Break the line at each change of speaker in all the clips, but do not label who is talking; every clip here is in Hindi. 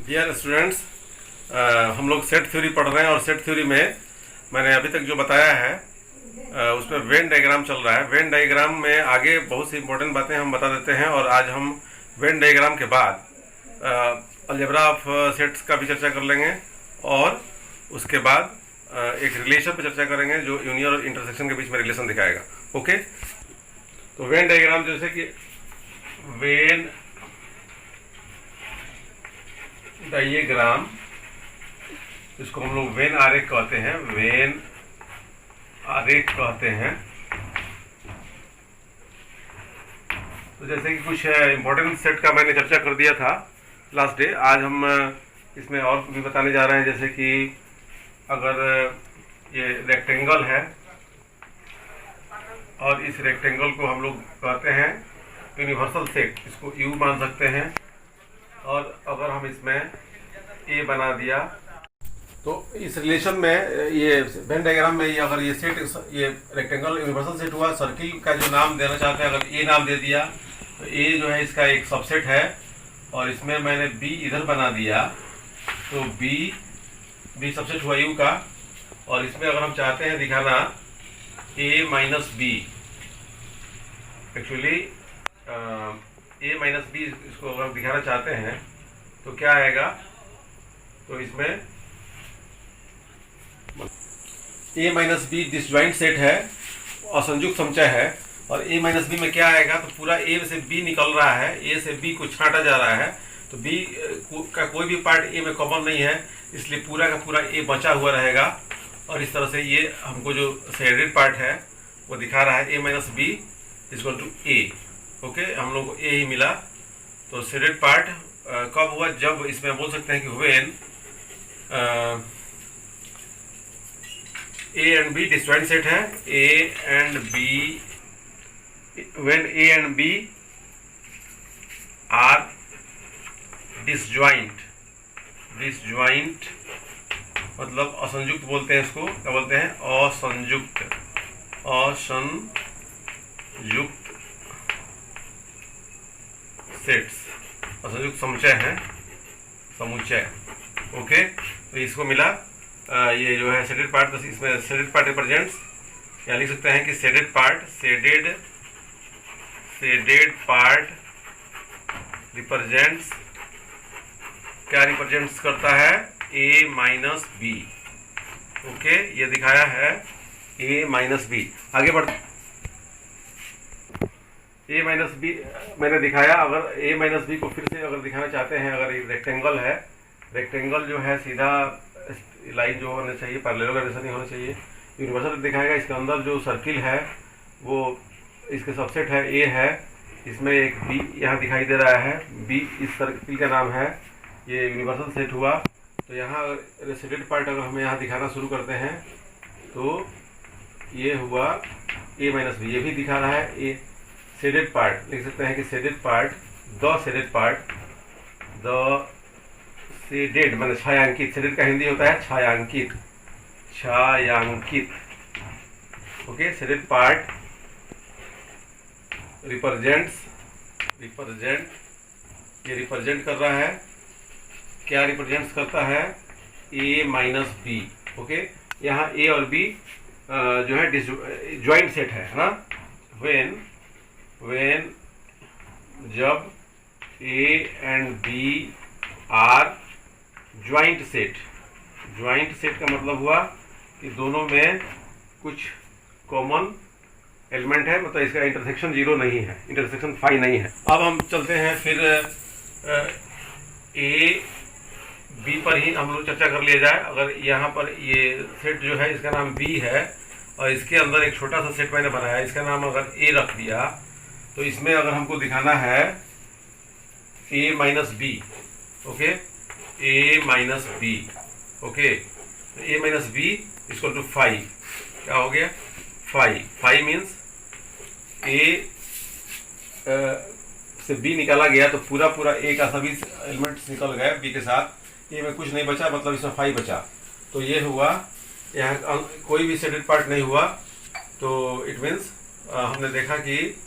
डियर स्टूडेंट्स, हम लोग सेट थ्योरी पढ़ रहे हैं और सेट थ्योरी में मैंने अभी तक जो बताया है उसमें वेन डायग्राम चल रहा है। वेन डायग्राम में आगे बहुत सी इंपॉर्टेंट बातें हम बता देते हैं और आज हम वेन डायग्राम के बाद अलजेब्रा ऑफ सेट्स का भी चर्चा कर लेंगे और उसके बाद एक रिलेशन पर चर्चा करेंगे जो यूनियन और इंटरसेक्शन के बीच में रिलेशन दिखाएगा। ओके, तो वेन डायग्राम जैसे कि वेन डायग्राम, इसको हम लोग वेन आरेख कहते हैं, वेन आरेख कहते हैं। तो जैसे कि कुछ इंपॉर्टेंट सेट का मैंने चर्चा कर दिया था लास्ट डे, आज हम इसमें और भी बताने जा रहे हैं। जैसे कि अगर ये रेक्टेंगल है और इस रेक्टेंगल को हम लोग कहते हैं यूनिवर्सल सेट, इसको यू मान सकते हैं। और अगर हम इसमें ए बना दिया तो इस रिलेशन में ये वेन डायग्राम में ये अगर ये सेट, ये रेक्टेंगल यूनिवर्सल सेट हुआ, सर्किल का जो नाम देना चाहते हैं अगर ए नाम दे दिया तो ए जो है इसका एक सबसेट है और इसमें मैंने बी इधर बना दिया तो बी सबसेट हुआ यू का। और इसमें अगर हम चाहते हैं दिखाना ए माइनस बी, एक्चुअली ए माइनस बी, इसको अगर हम दिखाना चाहते हैं तो क्या आएगा, तो इसमें ए माइनस बी डिसजॉइंट सेट है, असंयुक्त समुच्चय है। और ए माइनस बी में क्या आएगा, तो पूरा ए से बी निकल रहा है, ए से बी को छांटा जा रहा है, तो बी का कोई भी पार्ट ए में कॉमन नहीं है, इसलिए पूरा का पूरा ए बचा हुआ रहेगा। और इस तरह से ये हमको जो शेडेड पार्ट है वो दिखा रहा है A minus B equal to A. Okay, हम लोग को ए ही मिला। तो शेडेड पार्ट कब हुआ, जब इसमें बोल सकते हैं कि when A and B disjoint set है, A and B, when A and B are disjoint, disjoint मतलब असंयुक्त बोलते हैं इसको, क्या बोलते हैं, असंयुक्त, असंयुक्त सेट्स, असंयुक्त समुच्चय है, समुच्चय। ओके, तो इसको मिला ये जो है शेडेड पार्ट, तो इसमें शेडेड पार्ट रिप्रेजेंट्स, या लिख सकते हैं कि shaded part, shaded part represents, क्या रिप्रेजेंट्स करता है, ए माइनस बी। ओके, ये दिखाया है ए माइनस बी। आगे बढ़, ए माइनस बी मैंने दिखाया। अगर ए माइनस बी को फिर से अगर दिखाना चाहते हैं, अगर ये रेक्टेंगल है, रेक्टेंगल जो है सीधा लाइन जो होना चाहिए, पैरेललोग्राम नहीं होना चाहिए, यूनिवर्सल दिखाएगा। इसके अंदर जो सर्किल है वो इसके सबसेट है, ए है, इसमें एक बी यहाँ दिखाई दे रहा है, बी इस सर्किल का नाम है, ये यूनिवर्सल सेट हुआ। तो यहाँ शेडेड पार्ट अगर हम यहाँ दिखाना शुरू करते हैं तो ये हुआ ए माइनस बी, ये भी दिखा रहा है ए। शेडेड पार्ट लिख सकते हैं कि shaded part, the shaded part, the shaded मतलब छायांकित, शेडेड का हिंदी होता है छायांकित, छायांकित। Okay, shaded part represents, represent, ये रिप्रेजेंट कर रहा है, क्या रिप्रेजेंट्स करता है, ए माइनस बी। ओके, यहाँ ए और बी जो है जॉइंट सेट है ना। व्हेन जब A and B are joint set, joint set का मतलब हुआ कि दोनों में कुछ कॉमन एलिमेंट है, मतलब इसका इंटरसेक्शन जीरो नहीं है, इंटरसेक्शन फाई नहीं है। अब हम चलते हैं फिर ए बी पर ही हम लोग चर्चा कर लिया जाए। अगर यहाँ पर ये सेट जो है इसका नाम बी है और इसके अंदर एक छोटा सा सेट मैंने बनाया, इसका नाम अगर ए रख दिया, तो इसमें अगर हमको दिखाना है A minus B, okay, A minus B, okay, तो A minus B equal to five, क्या हो गया, फाइव। फाइव मीन्स ए से बी निकाला गया तो पूरा पूरा ए का सभी एलिमेंट्स निकल गए बी के साथ, ए में कुछ नहीं बचा, मतलब इसमें फाइव बचा। तो ये हुआ, यहाँ कोई भी शेडेड पार्ट नहीं हुआ, तो इट मीन्स हमने देखा कि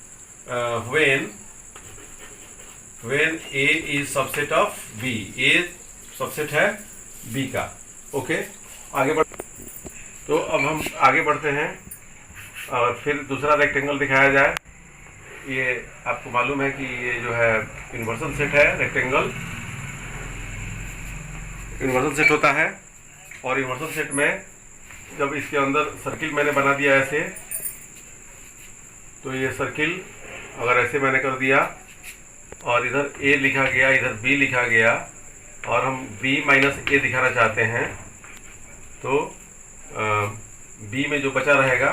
when A is subset of B, A subset है बी का। ओके, आगे बढ़। तो अब हम आगे बढ़ते हैं और फिर दूसरा रेक्टेंगल दिखाया जाए। ये आपको मालूम है कि ये जो है यूनिवर्सल सेट है, रेक्टेंगल यूनिवर्सल सेट होता है। और यूनिवर्सल सेट में जब इसके अंदर सर्किल मैंने बना दिया ऐसे, तो ये सर्किल अगर ऐसे मैंने कर दिया और इधर ए लिखा गया, इधर बी लिखा गया, और हम बी माइनस ए दिखाना चाहते हैं, तो बी में जो बचा रहेगा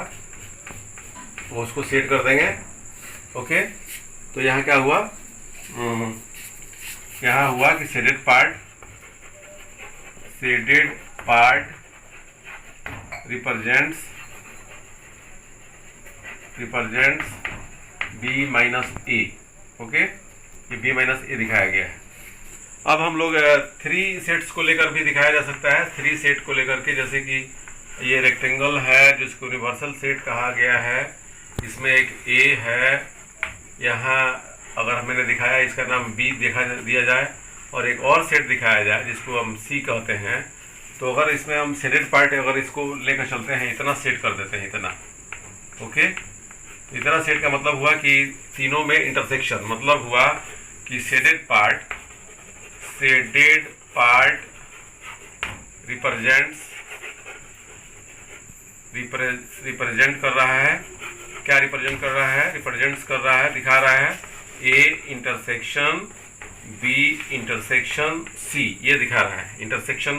वो उसको सेट कर देंगे। ओके, तो यहाँ क्या हुआ, यहाँ हुआ कि shaded part represents B minus A. Okay, ये बी माइनस ए दिखाया गया है। अब हम लोग 3 सेट्स को लेकर भी दिखाया जा सकता है, 3 सेट को लेकर के, जैसे कि ये रेक्टेंगल है जिसको यूनिवर्सल सेट कहा गया है। इसमें एक ए है, यहाँ अगर मैंने दिखाया इसका नाम बी दिया जाए, और एक और सेट दिखाया जाए जिसको हम सी कहते हैं। तो अगर इसमें हम शेडेड पार्ट अगर इसको लेकर चलते हैं, इतना सेट कर देते हैं, इतना। ओके, इतना सेट का मतलब हुआ कि तीनों में इंटरसेक्शन, मतलब हुआ कि शेडेड पार्ट रिप्रेजेंट कर रहा है। क्या रिप्रेजेंट कर रहा है? रिप्रेजेंट्स कर रहा है, दिखा रहा है A intersection B intersection C, ये दिखा रहा है। इंटरसेक्शन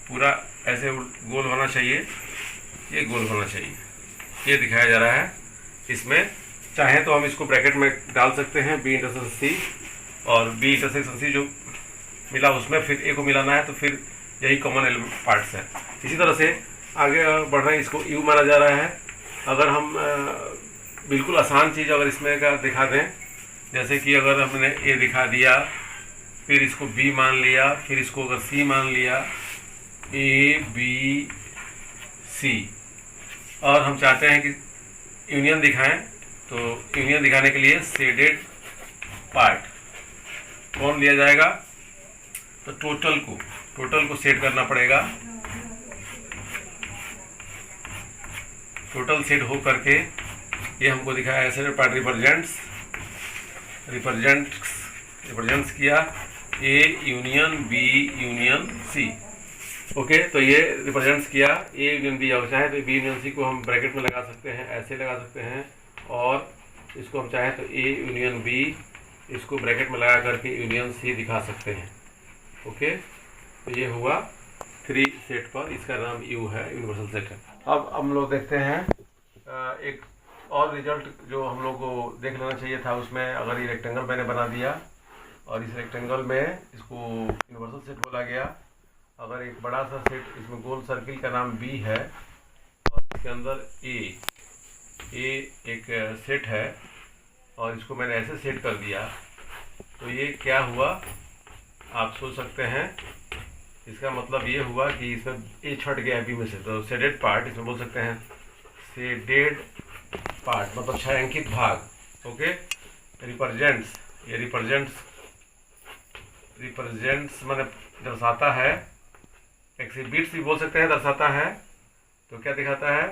पूरा ऐसे गोल होना चाहिए, ये गोल होना चाहिए, ये दिखाया जा रहा है। इसमें चाहे तो हम इसको ब्रैकेट में डाल सकते हैं, बी इंटरसेक्शन सी, और बी इंटरसेक्शन सी जो मिला उसमें फिर ए को मिलाना है, तो फिर यही कॉमन एलिमेंट पार्ट्स है। इसी तरह से आगे बढ़ रहे हैं, इसको यू माना जा रहा है। अगर हम बिल्कुल आसान चीज़ अगर इसमें का दिखा दें, जैसे कि अगर हमने ए दिखा दिया, फिर इसको बी मान लिया, फिर इसको अगर सी मान लिया, ए बी सी, और हम चाहते हैं कि यूनियन दिखाएं, तो यूनियन दिखाने के लिए शेडेड पार्ट कौन लिया जाएगा? तो टोटल को सेट करना पड़ेगा। टोटल सेट हो करके ये हमको दिखाया है, शेडेड पार्ट रिप्रेजेंट्स किया A union B union C. Okay, तो ये रिप्रेजेंट्स किया ए यूनियन बी, अगर चाहे तो बी यूनियन सी को हम ब्रैकेट में लगा सकते हैं, ऐसे लगा सकते हैं, और इसको हम चाहे तो ए यूनियन बी, इसको ब्रैकेट में लगा करके यूनियन सी दिखा सकते हैं। ओके, तो ये हुआ 3 सेट पर, इसका नाम यू है, यूनिवर्सल सेट है। अब हम लोग देखते हैं एक और रिजल्ट जो हम लोग को देख लेना चाहिए था। उसमें अगर ये रेक्टेंगल मैंने बना दिया और इस रेक्टेंगल में इसको यूनिवर्सल सेट बोला गया, अगर एक बड़ा सा सेट, इसमें गोल सर्किल का नाम बी है और इसके अंदर ए एक सेट है, और इसको मैंने ऐसे सेट कर दिया, तो ये क्या हुआ आप सोच सकते हैं। इसका मतलब ये हुआ कि इसमें ए छट गया बी में से, तो शेडेड पार्ट इसमें बोल सकते हैं, शेडेड पार्ट मतलब छायांकित भाग। ओके, ये रिप्रेजेंट्स माने दर्शाता है, एक्सिबिट्स भी बोल सकते हैं, दर्शाता है। तो क्या दिखाता है?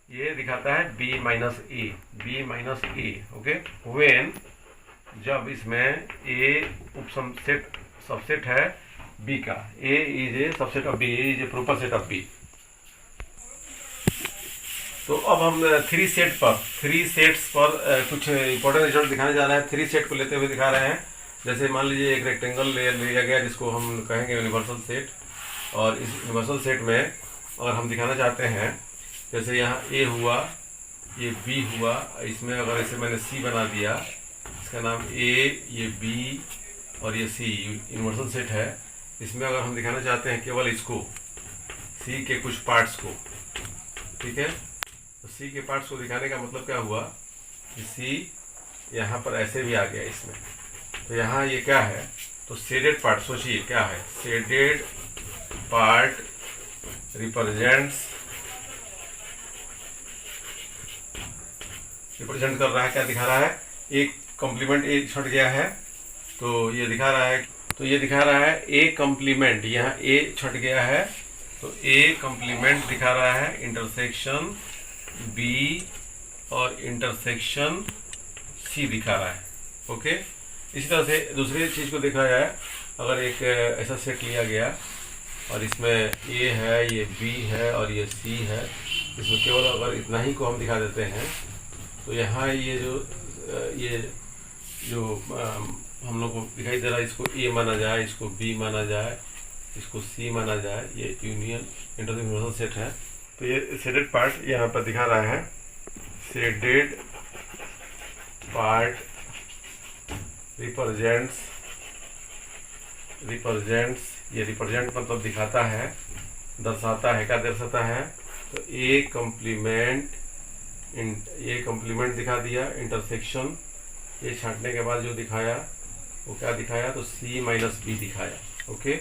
ये दिखाता है B minus A. Okay, when जब इसमें ए सबसेट है बी का, A is a subset of B, A is a proper set of B. तो अब हम 3 सेट्स पर कुछ इंपॉर्टेंट रिजल्ट दिखाने जा रहे हैं। 3 सेट को लेते हुए दिखा रहे हैं। जैसे मान लीजिए एक रेक्टेंगल लिया गया जिसको हम कहेंगे यूनिवर्सल सेट, और इस यूनिवर्सल सेट में अगर हम दिखाना चाहते हैं, जैसे यहाँ ए हुआ, ये बी हुआ, इसमें अगर ऐसे मैंने सी बना दिया, इसका नाम ए, ये बी और ये सी यूनिवर्सल सेट है। इसमें अगर हम दिखाना चाहते हैं केवल इसको, सी के कुछ पार्ट्स को, ठीक है, तो सी के पार्ट्स को दिखाने का मतलब क्या हुआ कि सी यहाँ पर ऐसे भी आ गया इसमें, तो यहाँ ये क्या है? तो शेडेड पार्ट, सोचिए क्या है? शेडेड पार्ट रिप्रेजेंट कर रहा है, क्या दिखा रहा है? एक कॉम्प्लीमेंट ए छट गया है, तो ये दिखा रहा है तो ये दिखा रहा है ए कम्प्लीमेंट, यहाँ ए छट गया है तो ए कम्प्लीमेंट दिखा रहा है इंटरसेक्शन बी और इंटरसेक्शन सी दिखा रहा है। ओके, इसी तरह से दूसरी चीज़ को देखा जाए, अगर एक ऐसा सेट लिया गया और इसमें ए है, ये बी है और ये सी है, इसमें केवल अगर इतना ही को हम दिखा देते हैं तो यहाँ ये जो हम लोग को दिखाई दे रहा है, इसको ए माना जाए, इसको बी माना जाए, इसको सी माना जाए, ये यूनियन इंटरसेक्शन सेट है। तो ये शेडेड पार्ट यहाँ पर दिखा रहा है, शेडेड पार्ट रिप्रेजेंट्स, ये रिप्रेजेंट मतलब दिखाता है, दर्शाता है, क्या दर्शाता है, तो ए कम्प्लीमेंट दिखा दिया, इंटरसेक्शन ये छांटने के बाद जो दिखाया वो क्या दिखाया, तो सी माइनस बी दिखाया। ओके।